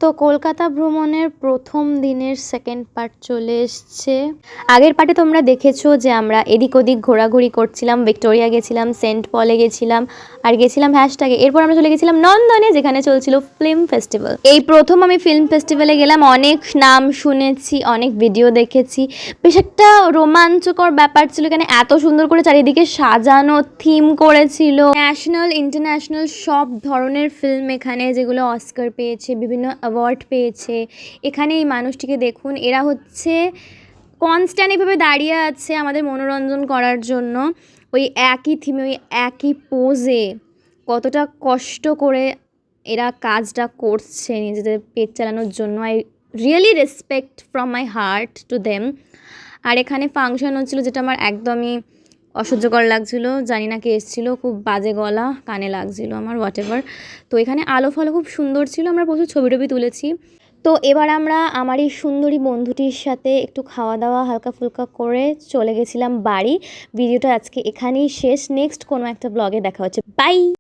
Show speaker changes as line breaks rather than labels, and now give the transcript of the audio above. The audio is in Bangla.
তো কলকাতা ভ্রমণের প্রথম দিনের সেকেন্ড পার্ট চলে এসছে। আগের পার্টে তোমরা দেখেছো যে আমরা এদিক ওদিক ঘোরাঘুরি করছিলাম, ভিক্টোরিয়া গেছিলাম, সেন্ট পলে গেছিলাম, আর গেছিলাম হ্যাশট্যাগে। এরপর আমরা চলে গেছিলাম নন্দনে, যেখানে চলছিল ফিল্ম ফেস্টিভ্যাল। এই প্রথম আমি ফিল্ম ফেস্টিভ্যালে গেলাম। অনেক নাম শুনেছি, অনেক ভিডিও দেখেছি, বেশ একটা রোমাঞ্চকর ব্যাপার ছিল। এখানে এত সুন্দর করে চারিদিকে সাজানো, থিম করেছিল, ন্যাশনাল ইন্টারন্যাশনাল সব ধরনের ফিল্ম এখানে, যেগুলো অস্কার পেয়েছে, বিভিন্ন অ্যাওয়ার্ড পেয়েছে। এখানে এই মানুষটিকে দেখুন, এরা হচ্ছে কনস্ট্যান্ট এভাবে দাঁড়িয়ে আছে আমাদের মনোরঞ্জন করার জন্য, ওই একই থিমে, ওই একই পোজে। কতটা কষ্ট করে এরা কাজটা করছে নিজেদের পেট চালানোর জন্য। I really respect from my heart to them. আর এখানে ফাংশন হচ্ছিলো, যেটা আমার একদমই অসহ্যকর লাগছিলো। জানি না কে এসেছিলো, খুব বাজে গলা, কানে লাগছিলো আমার, হোয়াট এভার। তো এখানে আলো ফালো খুব সুন্দর ছিল, আমরা প্রচুর ছবি টবি তুলেছি। তো এবার আমরা আমার এই সুন্দরী বন্ধুটির সাথে একটু খাওয়া দাওয়া হালকা ফুলকা করে চলে গেছিলাম বাড়ি। ভিডিওটা আজকে এখানেই শেষ। নেক্সট কোনো একটা ব্লগে দেখা হচ্ছে। বাই।